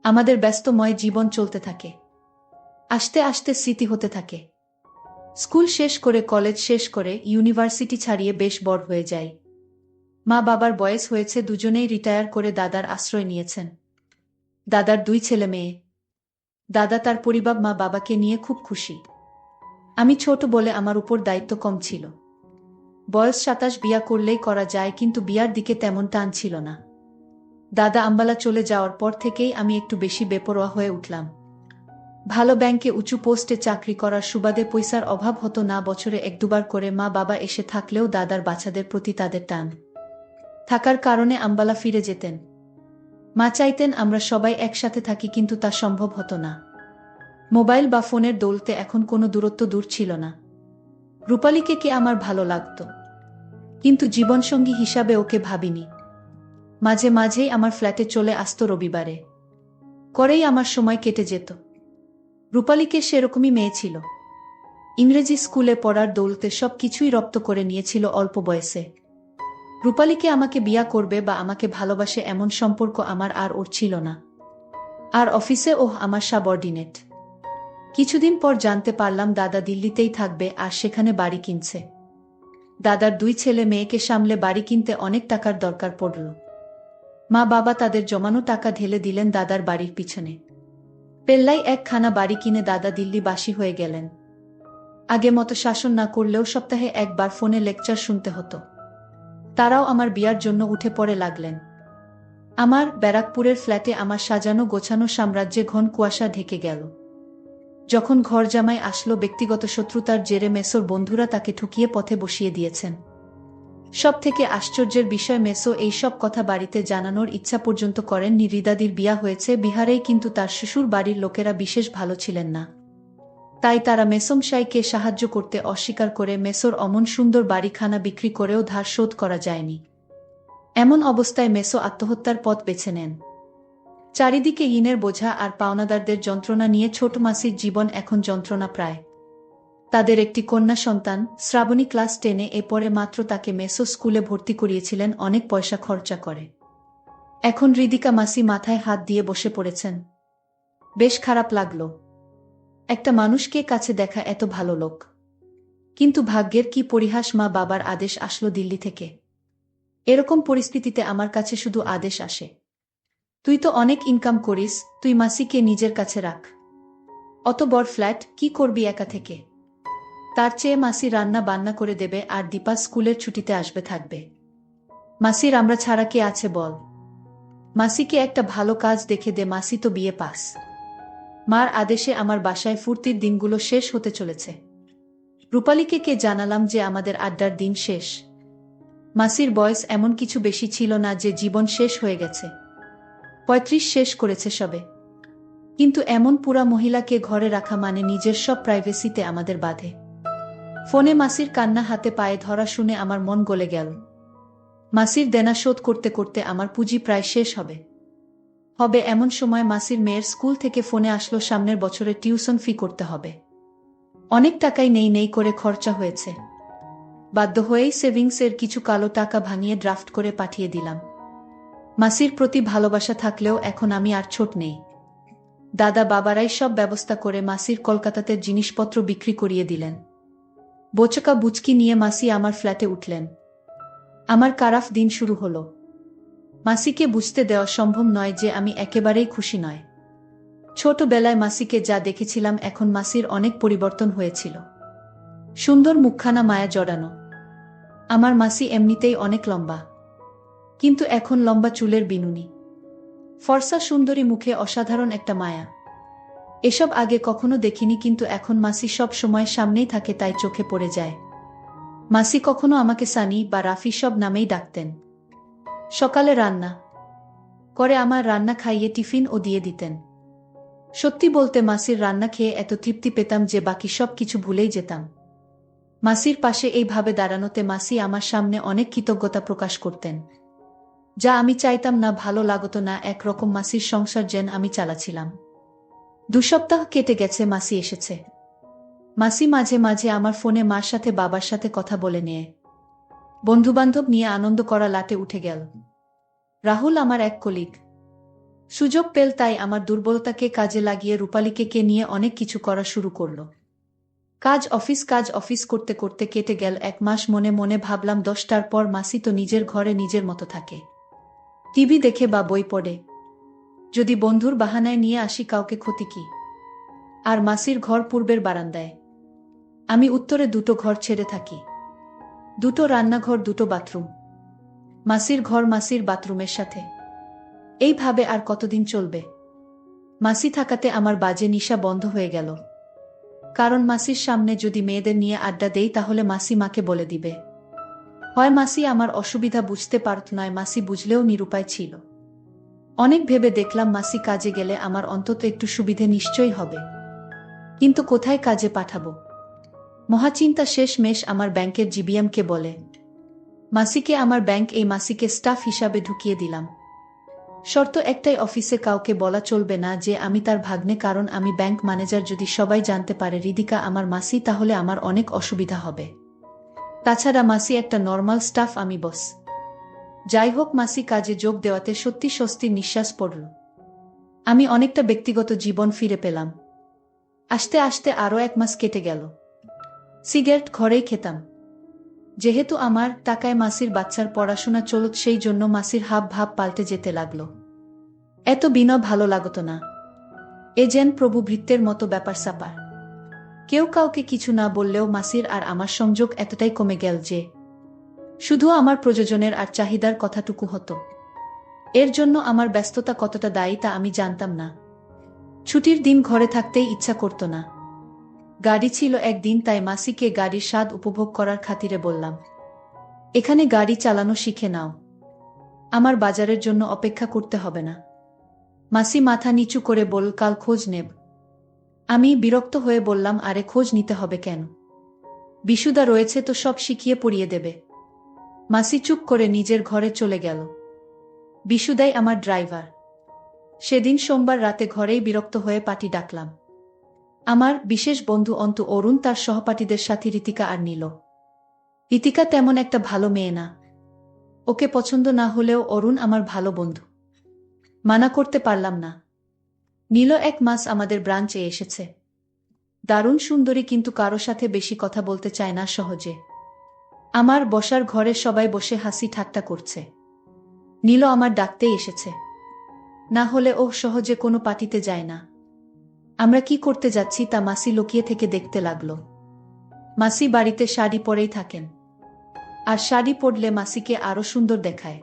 আমাদের ব্যস্তময় জীবন চলতে থাকে। আস্তে আস্তে স্মৃতি হতে থাকে। স্কুল শেষ করে, কলেজ শেষ করে, ইউনিভার্সিটি ছাড়িয়ে বেশ বড় হয়ে যাই। মা বাবার বয়স হয়েছে, দুজনেই রিটায়ার করে দাদার আশ্রয় নিয়েছেন। দাদার 2 ছেলে মেয়ে। দাদা তার পরিবার, মা বাবাকে নিয়ে খুব খুশি। আমি ছোট বলে আমার উপর দায়িত্ব কম ছিল। বয়স 27, বিয়া করলেই করা যায়, কিন্তু বিয়ার দিকে তেমন টান ছিল না। দাদা আম্বালা চলে যাওয়ার পর থেকেই আমি একটু বেশি বেপরোয়া হয়ে উঠলাম। ভালো ব্যাংকে উঁচু পোস্টে চাকরি করার সুবাদে পয়সার অভাব হতো না। বছরে 1-2 বার করে মা বাবা এসে থাকলেও দাদার বাচ্চাদের প্রতি তাদের টান থাকার কারণে আম্বালা ফিরে যেতেন। মা চাইতেন আমরা সবাই একসাথে থাকি, কিন্তু তা সম্ভব হতো না। মোবাইল বা ফোনের দৌলতে এখন কোনো দূরত্ব দূর ছিল না। রূপালীকে কে আমার ভালো লাগত, কিন্তু জীবনসঙ্গী হিসাবে ওকে ভাবিনি। মাঝে মাঝেই আমার ফ্ল্যাটে চলে আসতো রবিবারে। করেই আমার সময় কেটে যেত। রূপালীকে সেরকমই মেয়ে ছিল। ইংরেজি স্কুলে পড়ার দৌলতে সব কিছুই রপ্ত করে নিয়েছিল অল্প বয়সে। রূপালীকে আমাকে বিয়া করবে বা আমাকে ভালোবাসে এমন সম্পর্ক আমার আর ওর ছিল না। আর অফিসে আমার সাবঅর্ডিনেট। কিছুদিন পর জানতে পারলাম দাদা দিল্লিতেই থাকবে আর সেখানে বাড়ি কিনছে। দাদার 2 ছেলে মেয়েকে সামলে বাড়ি কিনতে অনেক টাকার দরকার পড়ল। মা বাবা তাদের জমানো টাকা ঢেলে দিলেন দাদার বাড়ির পিছনে। পেল্লাই একখানা বাড়ি কিনে দাদা দিল্লিবাসী হয়ে গেলেন। আগে মতো শাসন না করলেও সপ্তাহে 1 বার ফোনে লেকচার শুনতে হতো। তারাও আমার বিয়ার জন্য উঠে পড়ে লাগলেন। আমার ব্যারাকপুরের ফ্ল্যাটে আমার সাজানো গোছানো সাম্রাজ্যে ঘন কুয়াশা ঢেকে গেল। যখন ঘর জামাই আসলো, ব্যক্তিগত শত্রুতার জেরে মেসোর বন্ধুরা তাকে ঠকিয়ে পথে বসিয়ে দিয়েছেন। সব থেকে আশ্চর্যের বিষয়, মেসো এই সব কথা বাড়িতে জানানোর ইচ্ছা পর্যন্ত করেননি। হৃদাদির বিয়া হয়েছে বিহারেই, কিন্তু তার শ্বশুর বাড়ির লোকেরা বিশেষ ভালো ছিলেন না। তাই তারা মেসমশাইকে সাহায্য করতে অস্বীকার করে মেসোর অমন সুন্দর বাড়িখানা বিক্রি করেও ধার শোধ করা যায়নি। এমন অবস্থায় মেসো আত্মহত্যার পথ বেছে নেন। চারিদিকে ঋণের বোঝা আর পাওনাদারদের যন্ত্রণা নিয়ে ছোট মাসির জীবন এখন যন্ত্রণা প্রায়। তাদের একটি কন্যা সন্তান শ্রাবণী ক্লাস 10-এ। এরপরে মাত্র তাকে মেসো স্কুলে ভর্তি করিয়েছিলেন অনেক পয়সা খরচা করে। এখন হৃদিকা মাসি মাথায় হাত দিয়ে বসে পড়েছেন। বেশ খারাপ লাগলো। একটা মানুষকে কাছে দেখা এত ভালো লোক, কিন্তু ভাগ্যের কি পরিহাস, মা বাবার আদেশ আসলো দিল্লি থেকে। এরকম পরিস্থিতিতে আমার কাছে শুধু আদেশ আসে, তুই তো অনেক ইনকাম করিস, তুই মাসিকে নিজের কাছে রাখ। অত বড় ফ্ল্যাট কি করবি একা থেকে? তার চেয়ে মাসি রান্না বান্না করে দেবে আর দীপা স্কুলের ছুটিতে আসবে থাকবে। মাসির আমরা ছাড়া কে আছে বল? মাসিকে একটা ভালো কাজ দেখে দে, মাসি তো বিয়ে পাস। মার আদেশে আমার বাসায় ফুর্তির দিনগুলো শেষ হতে চলেছে। রূপালীকে কে জানালাম যে আমাদের আড্ডার দিন শেষ। মাসির বয়স এমন কিছু বেশি ছিল না যে জীবন শেষ হয়ে গেছে, 35 শেষ করেছে সবে। কিন্তু এমন পুরা মহিলাকে ঘরে রাখা মানে নিজের সব প্রাইভেসিতে আমাদের বাধে। ফোনে মাসির কান্না হাতে পায়ে ধরা শুনে আমার মন গলে গেল। মাসির দেনা শোধ করতে করতে আমার পুঁজি প্রায় শেষ হবে। এমন সময় মাসির মেয়ের স্কুল থেকে ফোনে আসলো সামনের বছরের টিউশন ফি করতে হবে। অনেক টাকাই নেই করে খরচা হয়েছে। বাধ্য হয়েই সেভিংসের কিছু কালো টাকা ভাঙিয়ে ড্রাফট করে পাঠিয়ে দিলাম। মাসির প্রতি ভালোবাসা থাকলেও এখন আমি আর ছোট নেই। দাদা বাবারাই সব ব্যবস্থা করে মাসির কলকাতাতে জিনিসপত্র বিক্রি করিয়ে দিলেন। বোচকা বুচকি নিয়ে মাসি আমার ফ্ল্যাটে উঠলেন। আমার কারাফ দিন শুরু হলো। মাসিকে বুঝতে দেওয়া সম্ভব নয় যে আমি একেবারেই খুশি নয়। ছোটবেলায় মাসিকে যা দেখেছিলাম এখন মাসির অনেক পরিবর্তন হয়েছিল। সুন্দর মুখখানা মায়া জড়ানো। আমার মাসি এমনিতেই অনেক লম্বা, কিন্তু এখন লম্বা চুলের বিনুনি, ফর্সা সুন্দরী মুখে অসাধারণ একটা মায়া। এসব আগে কখনো দেখিনি, কিন্তু এখন মাসি সব সময় সামনেই থাকে, তাই চোখে পড়ে যায়। মাসি কখনো আমাকে সানি বা রাফি সব নামেই ডাকতেন। সকালে রান্না করে আমার রান্না খাইয়ে টিফিন ও দিয়ে দিতেন। সত্যি বলতে মাসির রান্না খেয়ে এত তৃপ্তি পেতাম যে বাকি সব কিছু ভুলেই যেতাম। মাসির পাশে এইভাবে দাঁড়ানোতে মাসি আমার সামনে অনেক কৃতজ্ঞতা প্রকাশ করতেন, যা আমি চাইতাম না, ভালো লাগতো না। একরকম মাসির সংসার যেন আমি চালাছিলাম। 2 সপ্তাহ কেটে গেছে, মাসি এসেছে। মাসি মাঝে মাঝে আমার ফোনে মার সাথে বাবার সাথে কথা বলে নিয়ে বন্ধুবান্ধব নিয়ে আনন্দ করা লাটে উঠে গেল। রাহুল আমার এক কলিগ, সুযোগ পেল তাই আমার দুর্বলতাকে কাজে লাগিয়ে রূপালীকে নিয়ে অনেক কিছু করা শুরু করল। কাজ অফিস করতে করতে কেটে গেল 1 মাস। মনে মনে ভাবলাম 10টার পর মাসি তো নিজের ঘরে নিজের মতো থাকে, টিভি দেখে বা বই পড়ে। যদি বন্ধুর বাহানায় নিয়ে আসি কাউকে, ক্ষতি কি? আর মাসির ঘর পূর্বের বারান্দায়, আমি উত্তরে 2টো ঘর ছেড়ে থাকি। 2টো রান্নাঘর, 2টো বাথরুম। মাসির ঘর মাসির বাথরুমের সাথে। এইভাবে আর কতদিন চলবে? মাসি থাকাতে আমার বাজে নিশা বন্ধ হয়ে গেল। কারণ মাসির সামনে যদি মেয়েদের নিয়ে আড্ডা দেই তাহলে মাসি মাকে বলে দিবে। হয় মাসি আমার অসুবিধা বুঝতে পারত, নয় মাসি বুঝলেও নিরুপায় ছিল। অনেক ভেবে দেখলাম মাসি কাজে গেলে আমার অন্তত একটু সুবিধে নিশ্চয়ই হবে, কিন্তু কোথায় কাজে পাঠাবো? মহাচিন্তা শেষমেশ আমার ব্যাংকের জিবিএমকে বলে মাসিকে আমার ব্যাংক এই মাসিকে স্টাফ হিসাবে ঢুকিয়ে দিলাম। শর্ত একটাই, অফিসে কাউকে বলা চলবে না যে আমি তার ভাগ্নে, কারণ আমি ব্যাংক ম্যানেজার। যদি সবাই জানতে পারে রিদিকা আমার মাসি, তাহলে আমার অনেক অসুবিধা হবে। তাছাড়া মাসি একটা নর্মাল স্টাফ, আমি বস। যাই হোক, মাসি কাজে যোগ দেওয়াতে সত্যি স্বস্তির নিঃশ্বাস পড়ল। আমি অনেকটা ব্যক্তিগত জীবন ফিরে পেলাম। আস্তে আস্তে আরও 1 মাস কেটে গেল। সিগারেট ঘরেই খেতাম। যেহেতু আমার টাকায় মাসির বাচ্চার পড়াশোনা চলত, সেই জন্য মাসির হাব ভাব পাল্টে যেতে লাগল। এত বিনয় ভালো লাগতো না। এ যেন প্রভু ভৃত্যের মতো ব্যাপার স্যাপার। কেউ কাউকে কিছু না বললেও মাসির আর আমার সংযোগ এতটাই কমে গেল যে শুধু আমার প্রয়োজনের আর চাহিদার কথাটুকু হতো। এর জন্য আমার ব্যস্ততা কতটা দায়ী তা আমি জানতাম না। ছুটির দিন ঘরে থাকতেই ইচ্ছা করত না। গাড়ি ছিল একদিন, তাই মাসিকে গাড়ির স্বাদ উপভোগ করার খাতিরে বললাম, এখানে গাড়ি চালানো শিখে নাও, আমার বাজারের জন্য অপেক্ষা করতে হবে না। মাসি মাথা নিচু করে বলল, কাল খোঁজ নেব। আমি বিরক্ত হয়ে বললাম, আরে খোঁজ নিতে হবে কেন? বিশুদা রয়েছে তো, সব শিখিয়ে পড়িয়ে দেবে। মাসি চুপ করে নিজের ঘরে চলে গেল। বিশুদাই আমার ড্রাইভার। সেদিন সোমবার রাতে ঘরেই বিরক্ত হয়ে পার্টি ডাকলাম। আমার বিশেষ বন্ধু অন্তু, অরুণ, তার সহপাঠীদের সাথে ঋতিকা আর নীল। ঋতিকা তেমন একটা ভালো মেয়ে না, ওকে পছন্দ না হলেও অরুণ আমার ভালো বন্ধু, মানা করতে পারলাম না। নীল 1 মাস আমাদের ব্রাঞ্চে এসেছে। দারুণ সুন্দরী, কিন্তু কারো সাথে বেশি কথা বলতে চায় না সহজে। আমার বসার ঘরে সবাই বসে হাসি ঠাট্টা করছে। নীল আমার ডাকতেই এসেছে, না হলে ও সহজে কোনো পার্টিতে যায় না। আমরা কি করতে যাচ্ছি তা মাসি লুকিয়ে থেকে দেখতে লাগলো। মাসি বাড়িতে শাড়ি পরেই থাকেন, আর শাড়ি পরলে মাসিকে আরো সুন্দর দেখায়।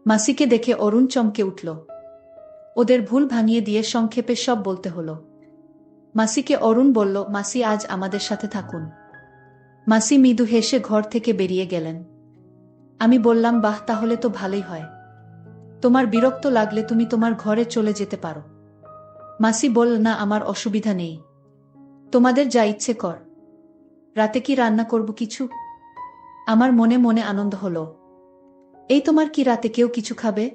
মাসিকে দেখে অরুণ চমকে উঠল। ওদের ভুল ভাঙিয়ে দিয়ে সংক্ষেপে সব বলতে হলো। মাসিকে অরুণ বলল, মাসি আজ আমাদের সাথে থাকুন। মাসি মৃদু হেসে ঘর থেকে বেরিয়ে গেলেন। আমি বললাম, বাহ, তাহলে তো ভালোই হয়। তোমার বিরক্ত লাগলে তুমি তোমার ঘরে চলে যেতে পারো। মাসি বলল, না, আমার অসুবিধা নেই। তোমাদের যা ইচ্ছে কর। রাতে কি রান্না করব কিছু? আমার মনে মনে আনন্দ হলো। এই তোমার কি রাতে কেউ কিছু খাবে?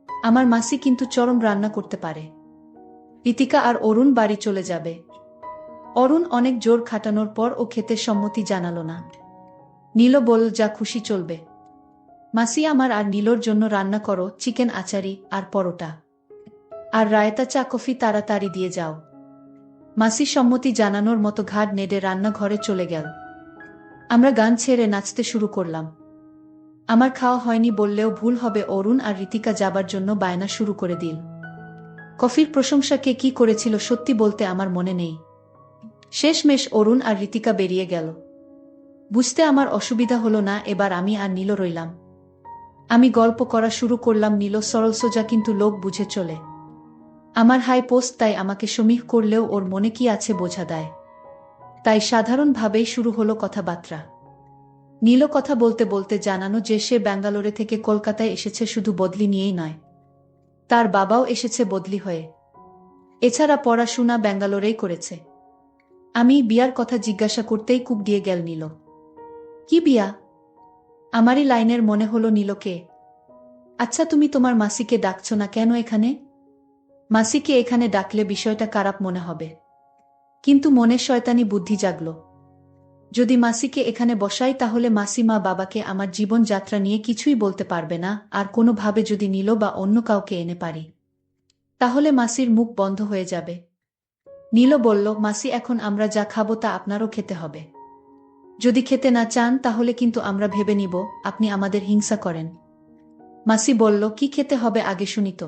আমার মাসি কিন্তু চরম রান্না করতে পারে। ঋতিকা আর অরুণ বাড়ি চলে যাবে। অরুণ অনেক জোর খাটানোর পর ও খেতে সম্মতি জানালো না। নীল বলল, যা খুশি চলবে। মাসি, আমার আর নীলর জন্য রান্না করো চিকেন আচারি আর পরোটা। আর রায়তা, চা, কফি তাড়াতাড়ি দিয়ে যাও। মাসি সম্মতি জানানোর মতো ঘাড় নেড়ে রান্নাঘরে চলে গেল। আমরা গান ছেড়ে নাচতে শুরু করলাম। আমার খাওয়া হয়নি বললেও ভুল হবে, অরুণ আর ঋতিকা যাবার জন্য বায়না শুরু করে দিল। কফির প্রশংসা কে কি করেছিল সত্যি বলতে আমার মনে নেই। শেষমেশ অরুণ আর ঋতিকা বেরিয়ে গেল। বুঝতে আমার অসুবিধা হলো না, এবার আমি আর নীল রইলাম। আমি গল্প করা শুরু করলাম। নীল সরল সোজা কিন্তু লোক বুঝে চলে। আমার হাই পোস্ট, তাই আমাকে সমীহ করলেও ওর মনে কি আছে বোঝা দেয়। তাই সাধারণভাবেই শুরু হলো কথাবার্তা। নীল কথা বলতে বলতে জানানো যে সে ব্যাঙ্গালোরে থেকে কলকাতায় এসেছে শুধু বদলি নিয়েই নয়, তার বাবাও এসেছে বদলি হয়ে। এছাড়া পড়াশোনা ব্যাঙ্গালোরেই করেছে। আমি বিয়ার কথা জিজ্ঞাসা করতেই কূপ দিয়ে গেল নীল। কি বিয়া? আমারই লাইনের মনে হলো নীলকে। আচ্ছা, তুমি তোমার মাসিকে ডাকছ না কেন এখানে? মাসিকে এখানে ডাকলে বিষয়টা খারাপ মনে হবে। কিন্তু মনে শয়তানি বুদ্ধি জাগল। যদি মাসিকে এখানে বসাই তাহলে মাসি মা বাবাকে আমার জীবনযাত্রা নিয়ে কিছুই বলতে পারবে না, আর কোনোভাবে যদি নীল বা অন্য কাউকে এনে পারি তাহলে মাসির মুখ বন্ধ হয়ে যাবে। নীল বলল, মাসি, এখন আমরা যা খাবো তা আপনারও খেতে হবে। যদি খেতে না চান তাহলে কিন্তু আমরা ভেবে নিব আপনি আমাদের হিংসা করেন। মাসি বলল, কি খেতে হবে আগে শুনি তো।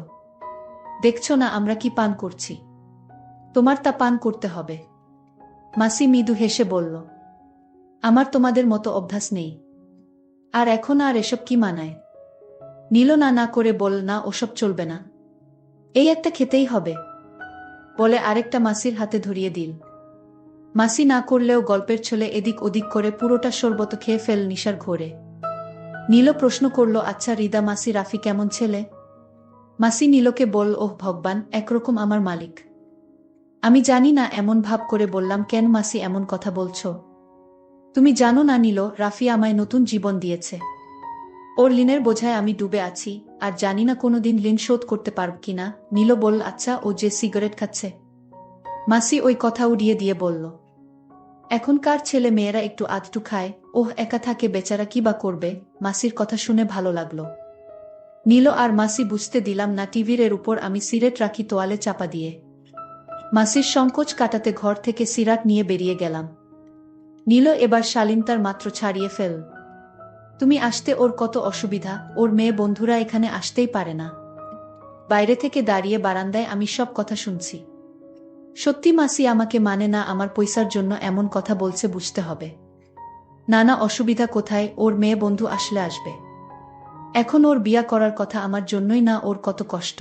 দেখছো না আমরা কি পান করছি? তোমার তা পান করতে হবে। মাসি মৃদু হেসে বলল, আমার তোমাদের মতো অভ্যাস নেই। আর এখন আর এসব কি মানায়? নীল না না করে বল, না, ওসব চলবে না, এই একটা খেতেই হবে বলে আরেকটা মাসির হাতে ধরিয়ে দিল। মাসি না করলেও গল্পের ছলে এদিক ওদিক করে পুরোটা শরবত খেয়ে ফেল নিশার ঘোরে। নীল প্রশ্ন করল, আচ্ছা রিদা মাসি, রাফি কেমন ছেলে? মাসি নীলকে বল, ওহ ভগবান, একরকম আমার মালিক। আমি জানি না, এমন ভাব করে বললাম। কেন মাসি এমন কথা বলছো? তুমি জানো না নীল, রাফি আমায় নতুন জীবন দিয়েছে। ওর ঋণের বোঝায় আমি ডুবে আছি, আর জানি না কোনোদিন ঋণ শোধ করতে পারব কিনা। নীল বলল, আচ্ছা, ও যে সিগারেট খাচ্ছে? মাসি ওই কথা উড়িয়ে দিয়ে বলল, এখনকার ছেলে মেয়েরা একটু আধটু খায়, ওহ একা থাকে বেচারা, কি বা করবে। মাসির কথা শুনে ভালো লাগলো। নীল আর মাসি বুঝতে দিলাম না টিভির এর উপর আমি সিগারেট রাখি তোয়ালে চাপা দিয়ে। মাসির সংকোচ কাটাতে ঘর থেকে সিগারেট নিয়ে বেরিয়ে গেলাম। নীল এবার শালীনতার মাত্র ছাড়িয়ে ফেল। তুমি আসতে ওর কত অসুবিধা, ওর মেয়ে বন্ধুরা এখানে আসতেই পারে না। বাইরে থেকে দাঁড়িয়ে বারান্দায় আমি সব কথা শুনছি। সত্যি মাসি আমাকে মানে না, আমার পয়সার জন্য এমন কথা বলছে বুঝতে হবে। নানা অসুবিধা কোথায়, ওর মেয়ে বন্ধু আসলে আসবে। এখন ওর বিয়া করার কথা আমার জন্যই না, ওর কত কষ্ট।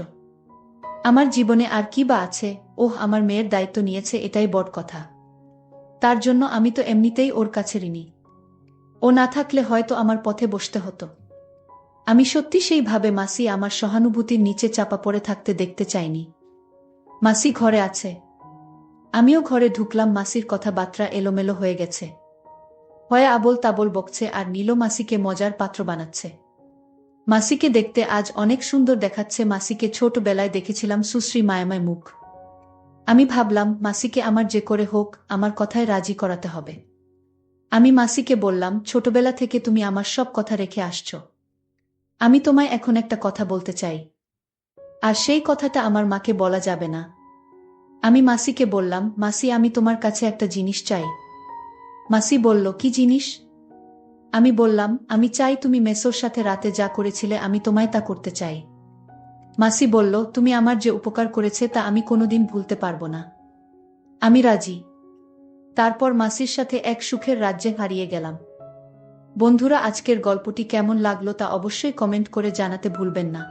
আমার জীবনে আর কি বা আছে? ওহ, আমার মেয়ের দায়িত্ব নিয়েছে, এটাই বড় কথা। তার জন্য আমি তো এমনিতেই ওর কাছে ঋণী। ও না থাকলে হয়তো আমার পথে বসতে হতো। আমি সত্যি সেইভাবে মাসি আমার সহানুভূতির নিচে চাপা পড়ে থাকতে দেখতে চাইনি। মাসি ঘরে আছে। আমিও ঘরে ঢুকলাম। মাসির কথাবার্তা এলোমেলো হয়ে গেছে। হয় আবোল তাবোল বকছে আর নীল মাসিকে মজার পাত্র বানাচ্ছে। মাসিকে দেখতে আজ অনেক সুন্দর দেখাচ্ছে। মাসিকে ছোটবেলায় দেখেছিলাম সুশ্রী মায়াময় মুখ। আমি ভাবলাম মাসিকে আমার যে করে হোক আমার কথায় রাজি করাতে হবে। আমি মাসিকে বললাম, ছোটবেলা থেকে তুমি আমার সব কথা রেখে আসছো। আমি তোমায় এখন একটা কথা বলতে চাই, আর সেই কথাটা আমার মাকে বলা যাবে না। আমি মাসিকে বললাম, মাসি, আমি তোমার কাছে একটা জিনিস চাই। মাসি বলল, কি জিনিস? আমি বললাম, আমি চাই তুমি মেসোর সাথে রাতে যা করেছিলে আমি তোমায় তা করতে চাই। মাসি বলল, তুমি আমার যে উপকার করেছে তা আমি কোনোদিন ভুলতে পারবো না। আমি রাজি। তারপর মাসির সাথে এক সুখের রাজ্যে হারিয়ে গেলাম। বন্ধুরা, আজকের গল্পটি কেমন লাগলো তা অবশ্যই কমেন্ট করে জানাতে ভুলবেন না।